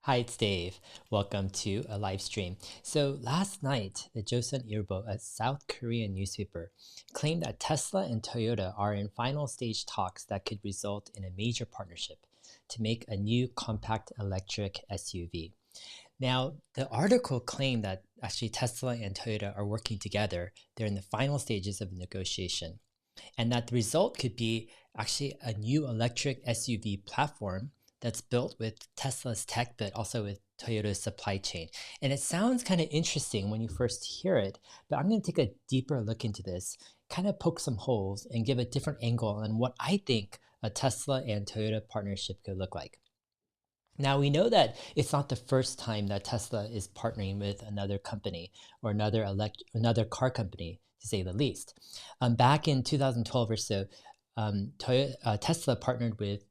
Hi, it's Dave. Welcome to a live stream. So last night, the Chosen Ilbo, a South Korean newspaper, claimed that Tesla and Toyota are in final stage talks that could result in a major partnership to make a new compact electric SUV. Now, the article claimed that actually Tesla and Toyota are working together. They're in the final stages of negotiation, and that the result could be actually a new electric SUV platform that's built with Tesla's tech, but also with Toyota's supply chain. And it sounds kind of interesting when you first hear it, but I'm going to take a deeper look into this, kind of poke some holes, and give a different angle on what I think a Tesla and Toyota partnership could look like. Now, we know that it's not the first time that Tesla is partnering with another company or another car company, to say the least. Back in 2012 or so, Tesla partnered with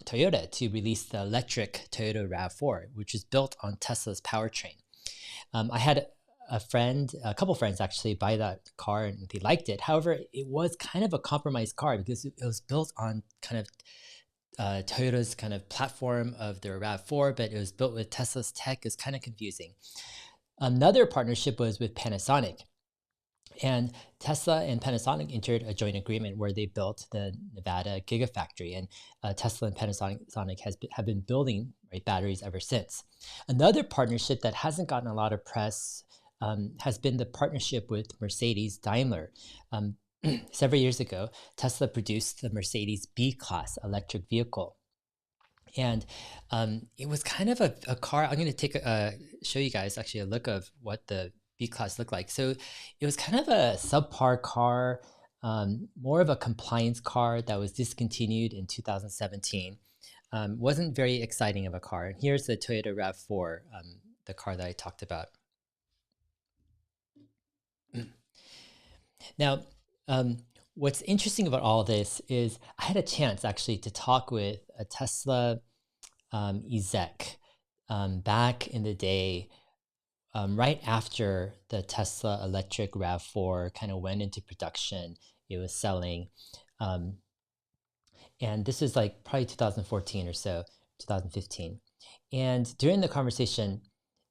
Toyota to release the electric Toyota RAV4, which is built on Tesla's powertrain. I had a couple friends actually buy that car and they liked it. However, it was kind of a compromised car because it was built on kind of Toyota's kind of platform of their RAV4, but it was built with Tesla's tech. Is kind of confusing. Another partnership was with Panasonic. And Tesla and Panasonic entered a joint agreement where they built the Nevada Gigafactory, and Tesla and Panasonic have been building batteries ever since. Another partnership that hasn't gotten a lot of press has been the partnership with Mercedes Daimler. Several years ago, Tesla produced the Mercedes B-Class electric vehicle. And it was kind of a car. I'm going to show you guys actually a look of what the B-Class looked like. So it was kind of a subpar car, more of a compliance car that was discontinued in 2017. Wasn't very exciting of a car. And here's the Toyota RAV4, the car that I talked about. Now, what's interesting about all this is I had a chance actually to talk with a Tesla exec back in the day, right after the Tesla electric RAV4 kind of went into production. It was selling. And this is like probably 2014 or so, 2015. And during the conversation,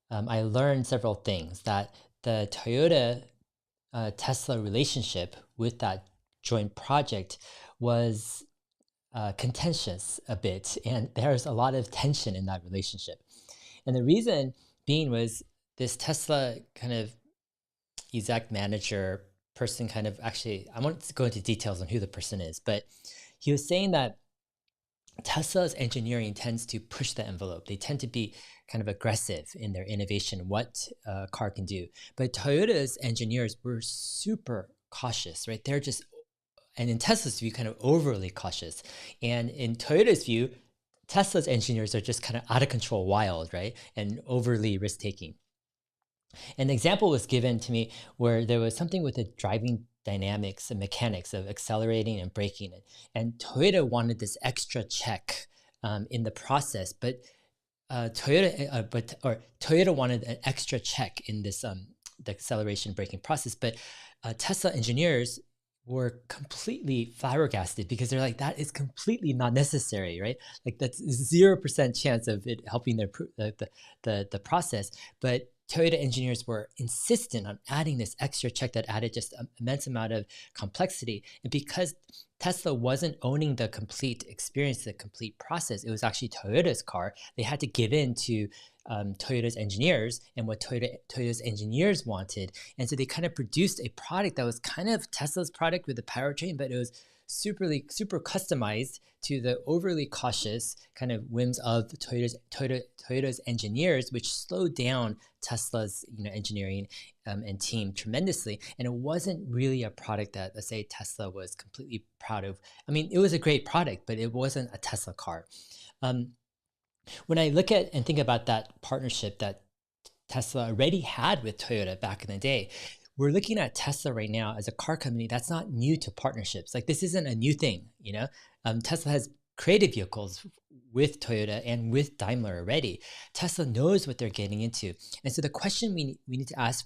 I learned several things that the Toyota Tesla relationship with that joint project was contentious a bit, and there's a lot of tension in that relationship. And the reason being was this Tesla kind of exec manager person kind of actually, I won't go into details on who the person is, but he was saying that Tesla's engineering tends to push the envelope. They tend to be kind of aggressive in their innovation, what a car can do. But Toyota's engineers were super cautious, right? They're just, and in Tesla's view, kind of overly cautious. And in Toyota's view, Tesla's engineers are just kind of out of control, wild, right? And overly risk-taking. An example was given to me where there was something with the driving dynamics and mechanics of accelerating and braking. And Toyota wanted this extra check in the process, but Toyota wanted an extra check in this the acceleration braking process. But Tesla engineers were completely flabbergasted because they're like, that is completely not necessary, right? Like that's 0% chance of it helping the process. But Toyota engineers were insistent on adding this extra check that added just an immense amount of complexity. And because Tesla wasn't owning the complete experience, the complete process, it was actually Toyota's car, they had to give in to Toyota's engineers and what Toyota's engineers wanted. And so they kind of produced a product that was kind of Tesla's product with the powertrain, but it was super customized to the overly cautious kind of whims of Toyota's engineers, which slowed down Tesla's engineering and team tremendously. And it wasn't really a product that, let's say, Tesla was completely proud of. I mean, it was a great product, but it wasn't a Tesla car. When I look at and think about that partnership that Tesla already had with Toyota back in the day, we're looking at Tesla right now as a car company that's not new to partnerships. Like this isn't a new thing, Tesla has created vehicles with Toyota and with Daimler already. Tesla knows what they're getting into. And so the question we need to ask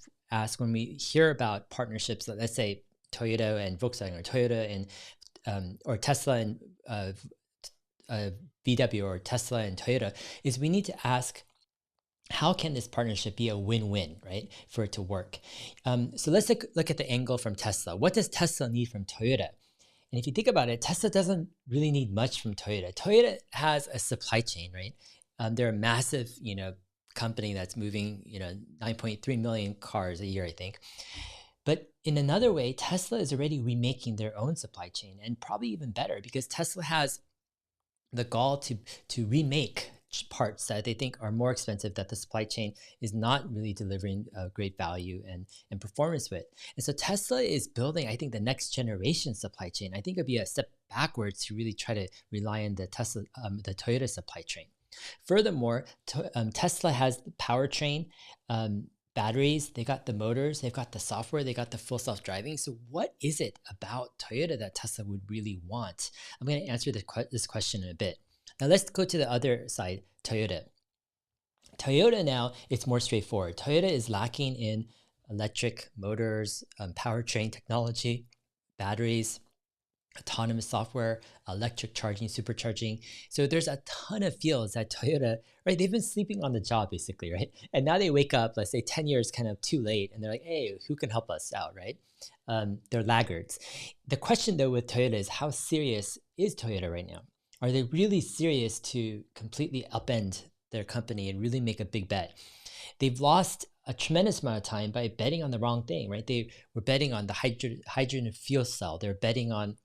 when we hear about partnerships, let's say Toyota and Volkswagen, or Toyota and or Tesla and VW or Tesla and Toyota is we need to ask, how can this partnership be a win-win, right, for it to work? So let's look at the angle from Tesla. What does Tesla need from Toyota? And if you think about it, Tesla doesn't really need much from Toyota. Toyota has a supply chain, right? They're a massive, company that's moving, 9.3 million cars a year, I think. But in another way, Tesla is already remaking their own supply chain, and probably even better because Tesla has the gall to remake parts that they think are more expensive, that the supply chain is not really delivering great value and performance with. And so Tesla is building, I think, the next generation supply chain. I think it'd be a step backwards to really try to rely on the Toyota supply chain. Furthermore, Tesla has the powertrain, batteries, they got the motors, they've got the software, they got the full self-driving. So what is it about Toyota that Tesla would really want? I'm going to answer this question in a bit. Now let's go to the other side, Toyota. Toyota now, it's more straightforward. Toyota is lacking in electric motors, powertrain technology, batteries, autonomous software, electric charging, supercharging. So there's a ton of fields that Toyota, right? They've been sleeping on the job basically, right? And now they wake up, let's say 10 years kind of too late, and they're like, hey, who can help us out, right? They're laggards. The question though with Toyota is, how serious is Toyota right now? Are they really serious to completely upend their company and really make a big bet? They've lost a tremendous amount of time by betting on the wrong thing, right? They were betting on the hydrogen fuel cell. They're betting on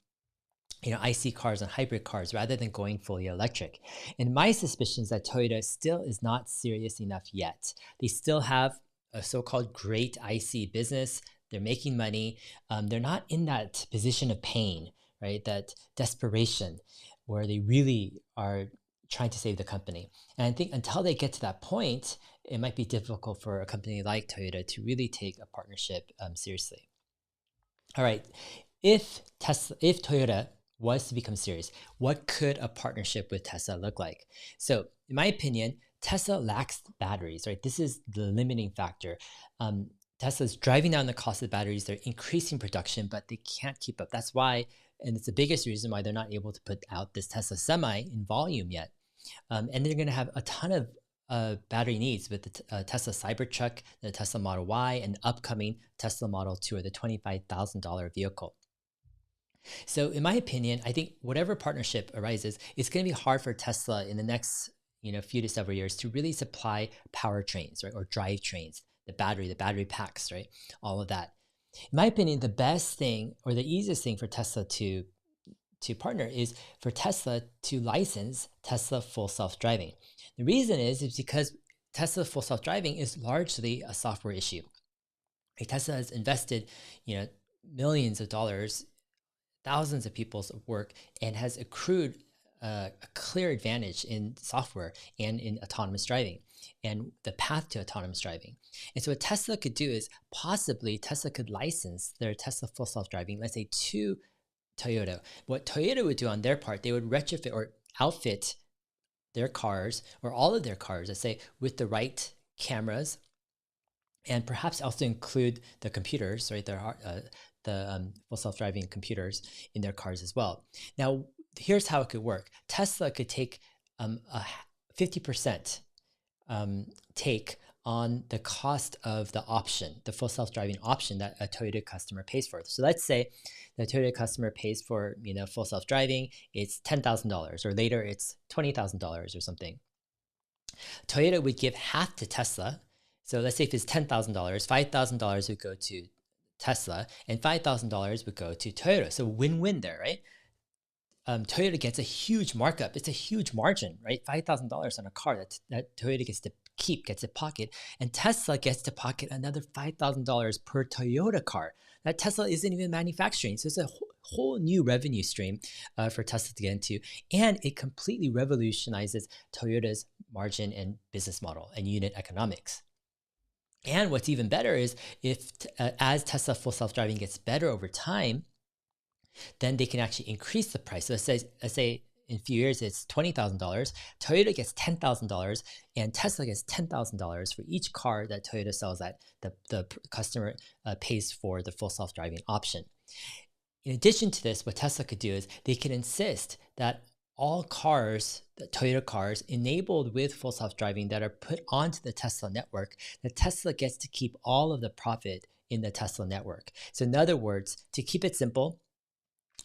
IC cars and hybrid cars rather than going fully electric. And my suspicion is that Toyota still is not serious enough yet. They still have a so-called great IC business. They're making money. They're not in that position of pain, right? That desperation where they really are trying to save the company. And I think until they get to that point, it might be difficult for a company like Toyota to really take a partnership seriously. All right, if Toyota was to become serious, what could a partnership with Tesla look like? So in my opinion, Tesla lacks batteries, right? This is the limiting factor. Tesla's driving down the cost of the batteries. They're increasing production, but they can't keep up. That's why, and it's the biggest reason why they're not able to put out this Tesla Semi in volume yet. And they're going to have a ton of battery needs with the Tesla Cybertruck, the Tesla Model Y, and the upcoming Tesla Model 2, or the $25,000 vehicle. So in my opinion, I think whatever partnership arises, it's going to be hard for Tesla in the next few to several years to really supply powertrains, right, or drivetrains, the battery packs, right, all of that. In my opinion, the best thing or the easiest thing for Tesla to partner is for Tesla to license Tesla Full Self-Driving. The reason is because Tesla Full Self-Driving is largely a software issue. Tesla has invested, millions of dollars, thousands of people's work, and has accrued a clear advantage in software and in autonomous driving and the path to autonomous driving. And so what Tesla could do is possibly Tesla could license their Tesla Full Self-Driving, let's say, to Toyota. What Toyota would do on their part, they would retrofit or outfit their cars, or all of their cars, let's say, with the right cameras, and perhaps also include the computers, right? The full self-driving computers in their cars as well. Now, here's how it could work. Tesla could take a 50% take on the cost of the option, the full self-driving option that a Toyota customer pays for. So let's say the Toyota customer pays for full self-driving, it's $10,000, or later it's $20,000 or something. Toyota would give half to Tesla. So let's say if it's $10,000, $5,000 would go to Tesla, and $5,000 would go to Toyota. So win-win there, right? Toyota gets a huge markup. It's a huge margin, right? $5,000 on a car that Toyota gets to keep, gets to pocket, and Tesla gets to pocket another $5,000 per Toyota car that Tesla isn't even manufacturing. So it's a whole new revenue stream for Tesla to get into, and it completely revolutionizes Toyota's margin and business model and unit economics. And what's even better is if as Tesla Full Self-Driving gets better over time, then they can actually increase the price. So let's say in a few years it's $20,000, Toyota gets $10,000, and Tesla gets $10,000 for each car that Toyota sells that the customer pays for the full self-driving option. In addition to this, what Tesla could do is they can insist that all cars, the Toyota cars enabled with full self-driving that are put onto the Tesla network, the Tesla gets to keep all of the profit in the Tesla network. So in other words, to keep it simple,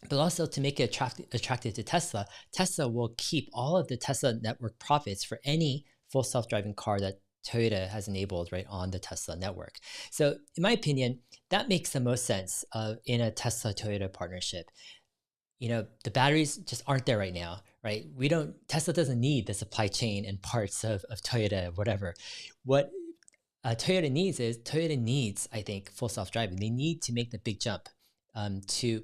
but also to make it attractive to Tesla, Tesla will keep all of the Tesla network profits for any full self-driving car that Toyota has enabled right on the Tesla network. So in my opinion, that makes the most sense in a Tesla-Toyota partnership. The batteries just aren't there right now, right? Tesla doesn't need the supply chain and parts of Toyota, whatever. What Toyota needs, I think, full self-driving. They need to make the big jump to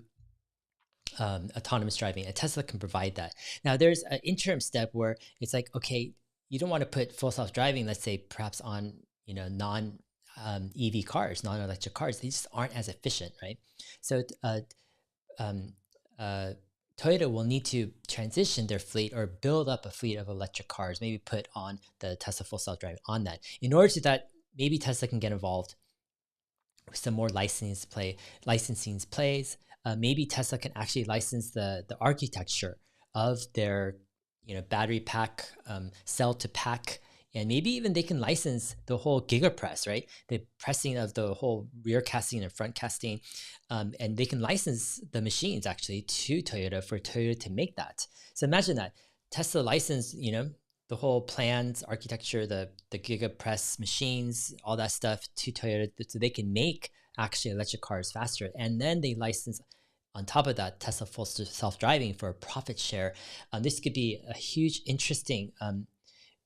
autonomous driving, and Tesla can provide that. Now, there's an interim step where it's like, okay, you don't want to put full self-driving, let's say, perhaps on non EV cars, non-electric cars. They just aren't as efficient, right? So um, uh, Toyota will need to transition their fleet or build up a fleet of electric cars, maybe put on the Tesla full self-driving on that. In order to that, maybe Tesla can get involved with some more licensing plays. Maybe Tesla can actually license the architecture of their battery pack, cell to pack, and maybe even they can license the whole gigapress, right? The pressing of the whole rear casting and front casting, and they can license the machines actually to Toyota for Toyota to make that. So imagine that Tesla licensed, the whole plans, architecture, the gigapress machines, all that stuff to Toyota, so they can make actually electric cars faster, and then they license on top of that Tesla full self-driving for a profit share. This could be a huge, interesting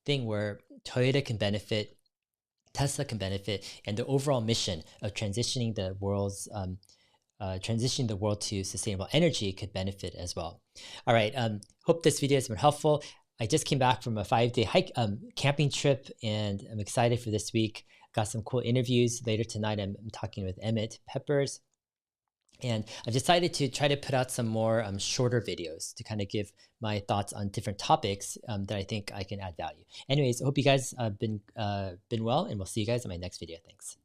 thing where Toyota can benefit, Tesla can benefit, and the overall mission of transitioning the world to sustainable energy could benefit as well. All right, hope this video has been helpful. I just came back from a 5-day camping trip, and I'm excited for this week. Got some cool interviews. Later tonight, I'm talking with Emmett Peppers. And I've decided to try to put out some more shorter videos to kind of give my thoughts on different topics that I think I can add value. Anyways, I hope you guys have been well, and we'll see you guys in my next video. Thanks.